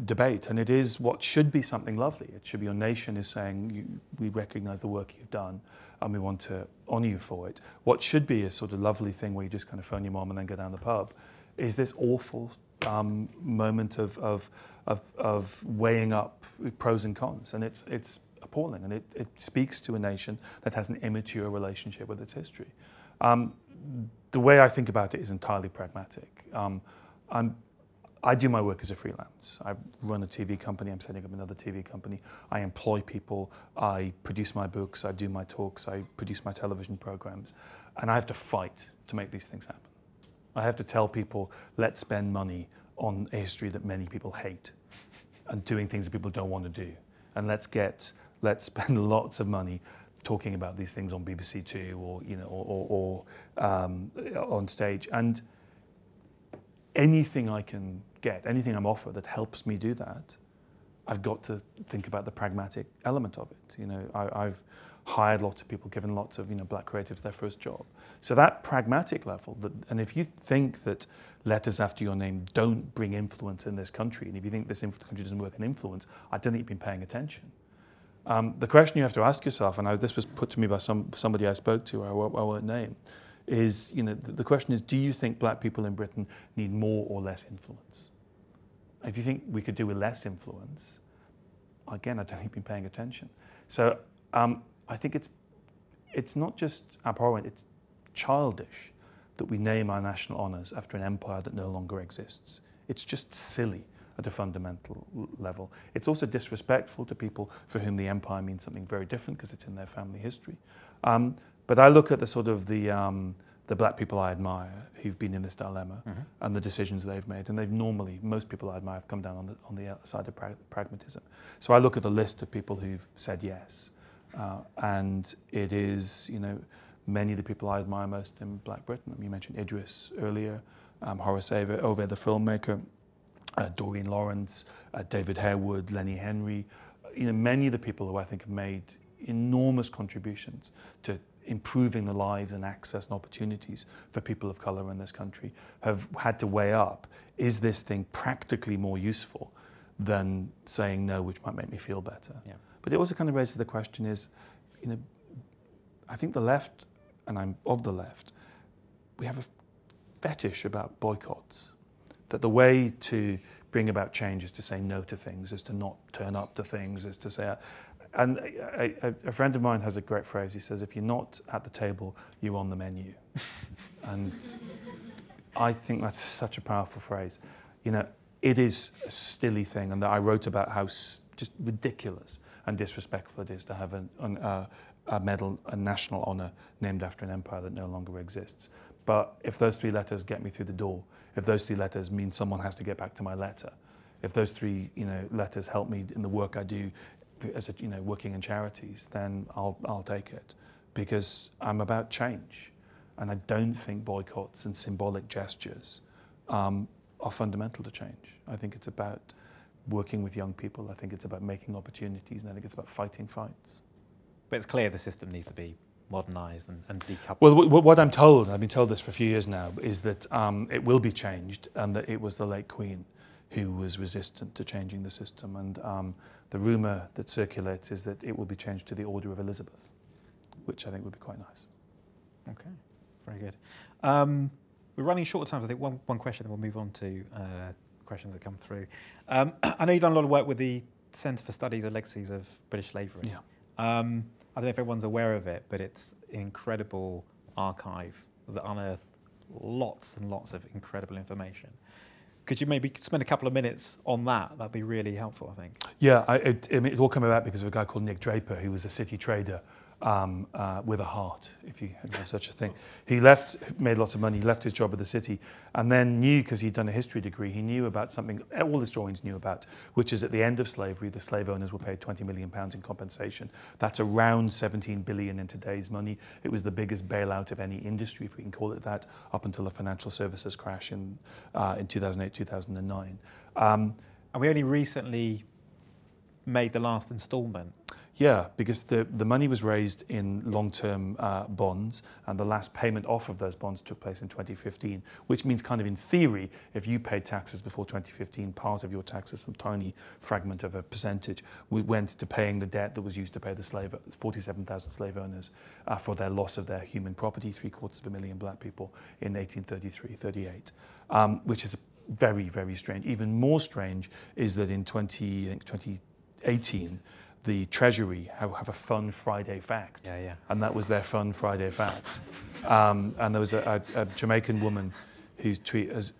debate. And it is what should be something lovely. It should be your nation is saying, we recognise the work you've done and we want to honour you for it. What should be a sort of lovely thing where you just kind of phone your mom and then go down the pub is this awful moment of weighing up pros and cons. And it's appalling, and it speaks to a nation that has an immature relationship with its history. The way I think about it is entirely pragmatic. I do my work as a freelance. I run a TV company, I'm setting up another TV company. I employ people, I produce my books, I do my talks, I produce my television programs, and I have to fight to make these things happen. I have to tell people, let's spend money on a history that many people hate and doing things that people don't want to do. And let's spend lots of money talking about these things on BBC Two or on stage. And anything I can get, anything I'm offered that helps me do that, I've got to think about the pragmatic element of it. I've hired lots of people, given lots of black creatives their first job. So that pragmatic level, and if you think that letters after your name don't bring influence in this country, and if you think this country doesn't work in influence, I don't think you've been paying attention. The question you have to ask yourself, and this was put to me by somebody I spoke to, I won't name, is the question is, do you think black people in Britain need more or less influence? If you think we could do with less influence, again, I don't think you've been paying attention. So I think it's not just abhorrent, it's childish that we name our national honours after an empire that no longer exists. It's just silly at a fundamental level. It's also disrespectful to people for whom the empire means something very different because it's in their family history. But I look at the sort of the black people I admire who've been in this dilemma and the decisions they've made, and most people I admire have come down on the side of pragmatism. So I look at the list of people who've said yes, and it is, many of the people I admire most in Black Britain. You mentioned Idris earlier, Horace Ove, the filmmaker, Doreen Lawrence, David Harewood, Lenny Henry. Many of the people who I think have made enormous contributions to improving the lives and access and opportunities for people of colour in this country have had to weigh up, is this thing practically more useful than saying no, which might make me feel better? Yeah. But it also kind of raises the question is, I think the left, and I'm of the left, we have a fetish about boycotts. That the way to bring about change is to say no to things, is to not turn up to things, is to say... And a friend of mine has a great phrase. He says, if you're not at the table, you're on the menu. And I think that's such a powerful phrase. It is a silly thing, and that I wrote about how just ridiculous and disrespectful it is to have a medal, a national honour named after an empire that no longer exists. But if those 3 letters get me through the door, if those 3 letters mean someone has to get back to my letter, if those 3 letters help me in the work I do as working in charities, then I'll take it, because I'm about change, and I don't think boycotts and symbolic gestures are fundamental to change. I think it's about working with young people. I think it's about making opportunities, and I think it's about fighting fights. But it's clear the system needs to be modernised and decoupled. Well, what I'm told, I've been told this for a few years now, is that it will be changed, and that it was the late Queen who was resistant to changing the system. And the rumour that circulates is that it will be changed to the Order of Elizabeth, which I think would be quite nice. Okay, very good. We're running short of time. I think one question, and we'll move on to questions that come through. I know you've done a lot of work with the Centre for Studies and Legacies of British Slavery. Yeah. I don't know if everyone's aware of it, but it's an incredible archive that unearthed lots and lots of incredible information. Could you maybe spend a couple of minutes on that? That'd be really helpful, I think. Yeah, it all came about because of a guy called Nick Draper, who was a city trader with a heart, if you know such a thing. He made lots of money, left his job at the city, and then knew, because he'd done a history degree, he knew about something all historians knew about, which is at the end of slavery, the slave owners were paid £20 million in compensation. That's around 17 billion in today's money. It was the biggest bailout of any industry, if we can call it that, up until the financial services crash in 2008, 2009. And we only recently made the last instalment. Yeah, because the money was raised in long-term bonds, and the last payment off of those bonds took place in 2015, which means kind of in theory, if you paid taxes before 2015, part of your taxes, some tiny fragment of a percentage, went to paying the debt that was used to pay the 47,000 slave owners for their loss of their human property, 750,000 black people in 1833-38, which is very, very strange. Even more strange is that in 2018, the Treasury have a Fun Friday fact. Yeah. And that was their Fun Friday fact. And there was a Jamaican woman whose tweet was,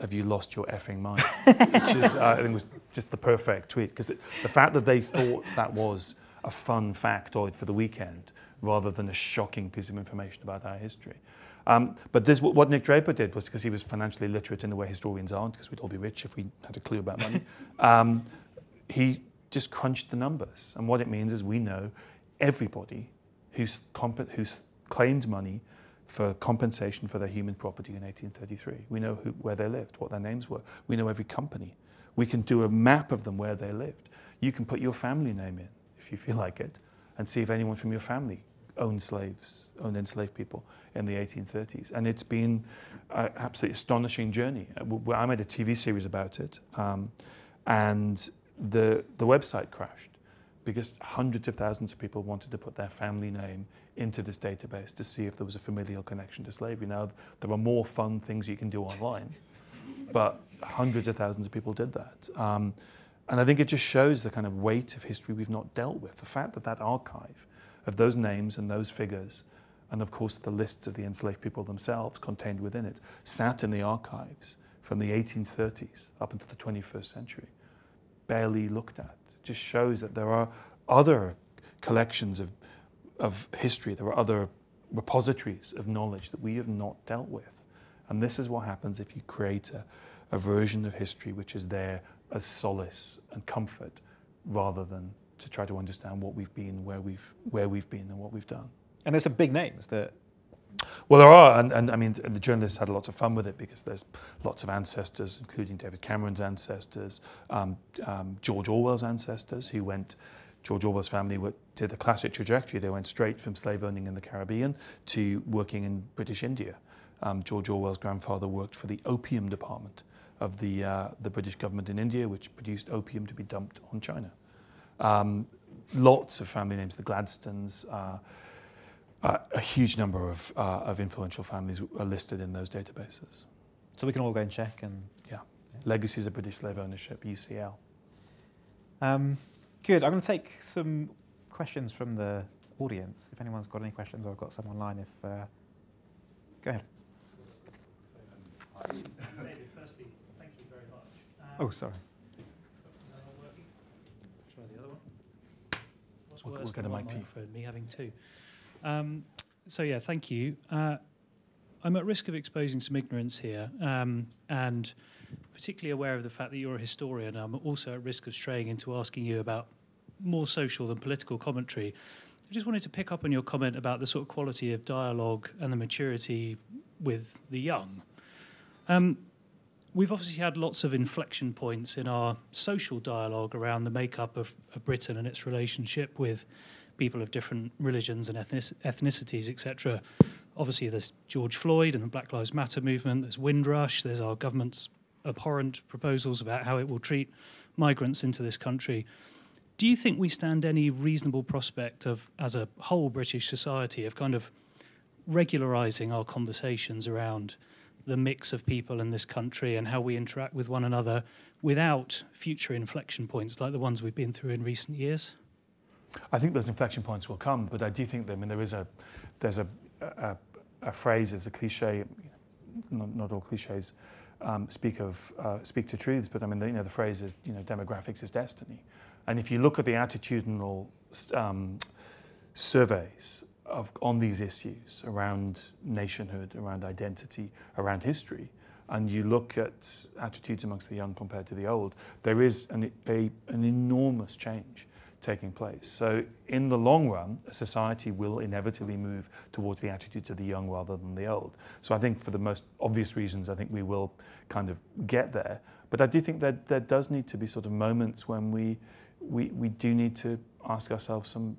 "Have you lost your effing mind?" Which is, I think, was just the perfect tweet, because the fact that they thought that was a fun factoid for the weekend rather than a shocking piece of information about our history. But what Nick Draper did was, because he was financially literate in the way historians aren't, because we'd all be rich if we had a clue about money, he just crunched the numbers. And what it means is we know everybody who's claimed money for compensation for their human property in 1833. We know where they lived, what their names were. We know every company. We can do a map of them where they lived. You can put your family name in, if you feel like it, and see if anyone from your family owned enslaved people in the 1830s. And it's been an absolutely astonishing journey. I made a TV series about it, and the website crashed because hundreds of thousands of people wanted to put their family name into this database to see if there was a familial connection to slavery. Now, there are more fun things you can do online, but hundreds of thousands of people did that. And I think it just shows the kind of weight of history we've not dealt with. The fact that that archive of those names and those figures, and of course the lists of the enslaved people themselves contained within it, sat in the archives from the 1830s up into the 21st century, barely looked at. It just shows that there are other collections of history, there are other repositories of knowledge that we have not dealt with. And this is what happens if you create a version of history which is there as solace and comfort, rather than to try to understand what we've been, where we've been, and what we've done. And there's some big names that... Well, there are, and I mean, and the journalists had lots of fun with it, because there's lots of ancestors, including David Cameron's ancestors, George Orwell's ancestors, George Orwell's family did the classic trajectory. They went straight from slave owning in the Caribbean to working in British India. George Orwell's grandfather worked for the opium department of the British government in India, which produced opium to be dumped on China. Lots of family names, the Gladstones, a huge number of influential families are listed in those databases. So we can all go and check and... Yeah. Legacies of British Slave Ownership, UCL. Good. I'm going to take some questions from the audience. If anyone's got any questions, or I've got some online. Go ahead. David, firstly, thank you very much. Oh, sorry. Is that not working? Try the other one. What's We'll worse get than a one mic to you. microphone, me having two? So yeah, thank you. I'm at risk of exposing some ignorance here, and particularly aware of the fact that you're a historian. I'm also at risk of straying into asking you about more social than political commentary. I just wanted to pick up on your comment about the sort of quality of dialogue and the maturity with the young. We've obviously had lots of inflection points in our social dialogue around the makeup of Britain and its relationship with people of different religions and ethnicities, etc. Obviously, there's George Floyd and the Black Lives Matter movement. There's Windrush. There's our government's abhorrent proposals about how it will treat migrants into this country. Do you think we stand any reasonable prospect of, as a whole British society, of kind of regularising our conversations around the mix of people in this country and how we interact with one another without future inflection points like the ones we've been through in recent years? I think those inflection points will come, but I do think that, I mean, there's a phrase, there's a cliche. Not all cliches speak to truths, but I mean, the phrase is, demographics is destiny. And if you look at the attitudinal surveys on these issues around nationhood, around identity, around history, and you look at attitudes amongst the young compared to the old, there is an enormous change taking place. So in the long run, a society will inevitably move towards the attitudes of the young rather than the old. So I think for the most obvious reasons, I think we will kind of get there. But I do think that there does need to be sort of moments when we do need to ask ourselves some,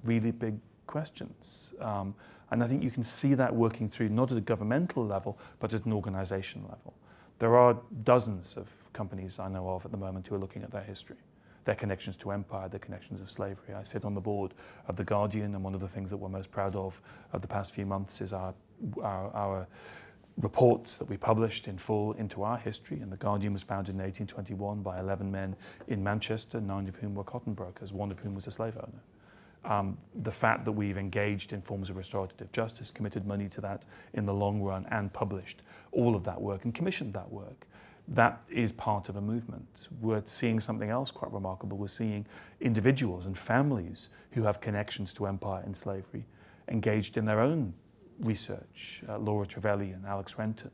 really big questions. And I think you can see that working through not at a governmental level, but at an organisation level. There are dozens of companies I know of at the moment who are looking at their history, their connections to empire, their connections of slavery. I sit on the board of The Guardian, and one of the things that we're most proud of the past few months is our reports that we published in full into our history. And The Guardian was founded in 1821 by 11 men in Manchester, 9 of whom were cotton brokers, 1 of whom was a slave owner. The fact that we've engaged in forms of restorative justice, committed money to that in the long run, and published all of that work and commissioned that work, that is part of a movement. We're seeing something else quite remarkable. We're seeing individuals and families who have connections to empire and slavery engaged in their own research. Laura Trevelyan, Alex Renton,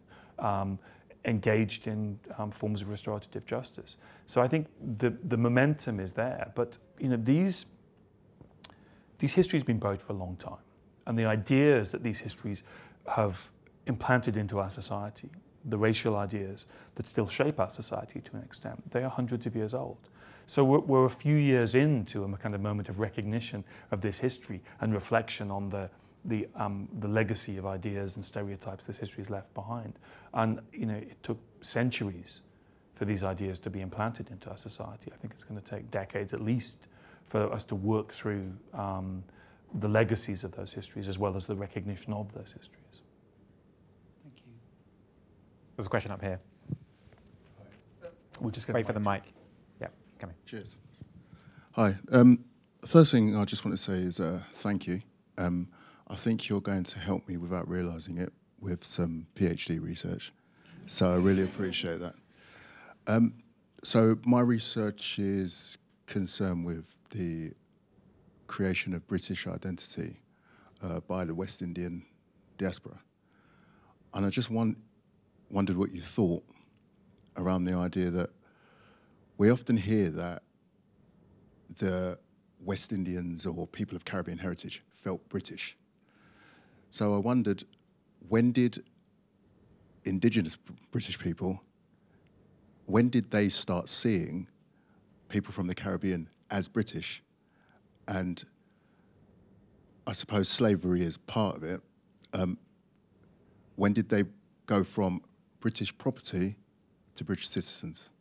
engaged in forms of restorative justice. So I think the momentum is there, but these histories have been buried for a long time, and the ideas that these histories have implanted into our society, the racial ideas that still shape our society to an extent, they are hundreds of years old. So we're a few years into a kind of moment of recognition of this history and reflection on the legacy of ideas and stereotypes this history has left behind. And it took centuries for these ideas to be implanted into our society. I think it's going to take decades at least for us to work through the legacies of those histories as well as the recognition of those histories. Thank you. There's a question up here. We'll just wait for the mic. Yeah, coming. Cheers. Hi. First thing I just want to say is thank you. I think you're going to help me without realising it with some PhD research. So I really appreciate that. So my research is concerned with the creation of British identity by the West Indian diaspora. And I just wondered what you thought around the idea that we often hear that the West Indians or people of Caribbean heritage felt British. So I wondered, when did indigenous British people, when did they start seeing people from the Caribbean as British? And I suppose slavery is part of it. When did they go from British property to British citizens?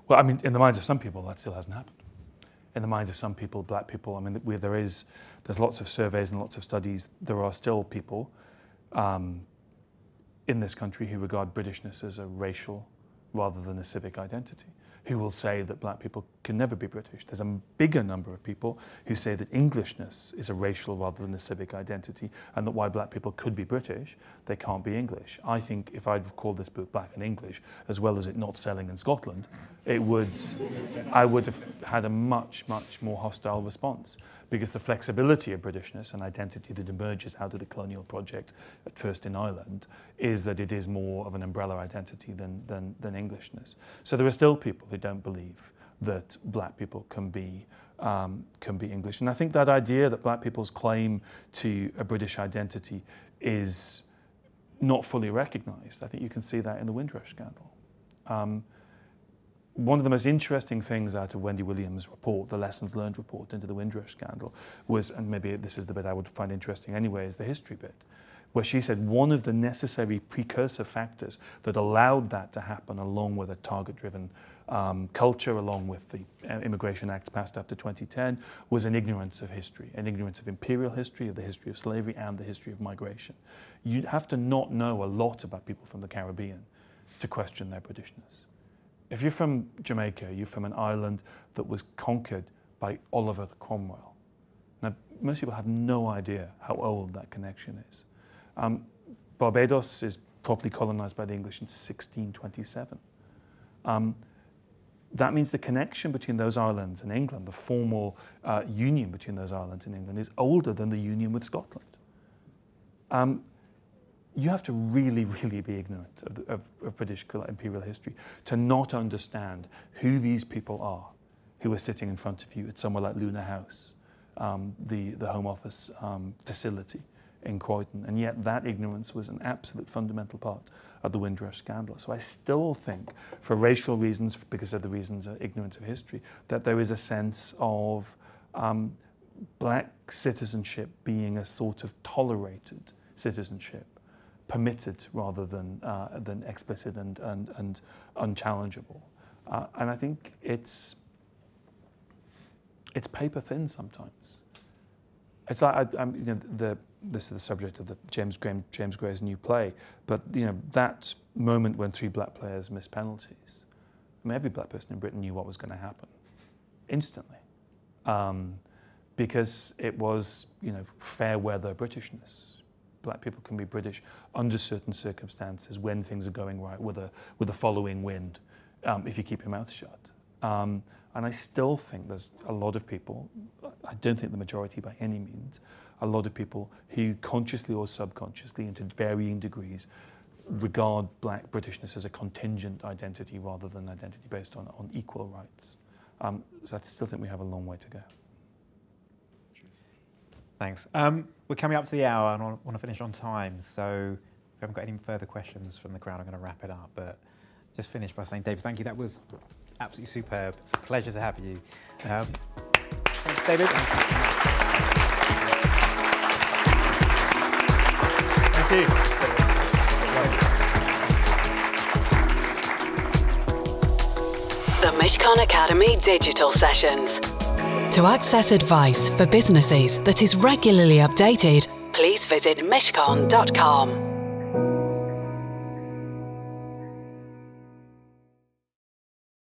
Well, I mean, in the minds of some people, that still hasn't happened. In the minds of some people, black people, I mean, there's lots of surveys and lots of studies. There are still people in this country who regard Britishness as a racial rather than a civic identity, who will say that black people can never be British. There's a bigger number of people who say that Englishness is a racial rather than a civic identity, and that while black people could be British, they can't be English. I think if I'd called this book Black and English, as well as it not selling in Scotland, I would have had a much, much more hostile response, because the flexibility of Britishness and identity that emerges out of the colonial project, at first in Ireland, is that it is more of an umbrella identity than Englishness. So there are still people who don't believe that black people can be English. And I think that idea that black people's claim to a British identity is not fully recognised. I think you can see that in the Windrush scandal. One of the most interesting things out of Wendy Williams' report, the lessons learned report into the Windrush scandal, was, and maybe this is the bit I would find interesting anyway, is the history bit, where she said one of the necessary precursor factors that allowed that to happen, along with a target-driven culture, along with the Immigration Acts passed after 2010, was an ignorance of history, an ignorance of imperial history, of the history of slavery, and the history of migration. You'd have to not know a lot about people from the Caribbean to question their Britishness. If you're from Jamaica, you're from an island that was conquered by Oliver Cromwell. Now, most people have no idea how old that connection is. Barbados is properly colonized by the English in 1627. That means the connection between those islands and England, the formal union between those islands and England, is older than the union with Scotland. You have to really, really be ignorant of British imperial history to not understand who these people are who are sitting in front of you at somewhere like Luna House, the Home Office facility in Croydon, and yet that ignorance was an absolute fundamental part of the Windrush scandal. So I still think, for racial reasons, because of the reasons of ignorance of history, that there is a sense of black citizenship being a sort of tolerated citizenship, permitted rather than explicit and unchallengeable. And I think it's paper thin sometimes. It's like this is the subject of the James Gray's new play, but that moment when 3 black players missed penalties, I mean, every black person in Britain knew what was going to happen instantly, because it was fair weather Britishness. Black people can be British under certain circumstances when things are going right with a following wind, if you keep your mouth shut. And I still think there's a lot of people, I don't think the majority by any means, a lot of people who consciously or subconsciously and to varying degrees regard black Britishness as a contingent identity rather than identity based on equal rights. So I still think we have a long way to go. Thanks. We're coming up to the hour and I want to finish on time, so if we haven't got any further questions from the crowd, I'm going to wrap it up. But just finish by saying, David, thank you. That was absolutely superb. It's a pleasure to have you. Thanks, David. Thank you. The Mishcon Academy Digital Sessions. To access advice for businesses that is regularly updated, please visit mishcon.com.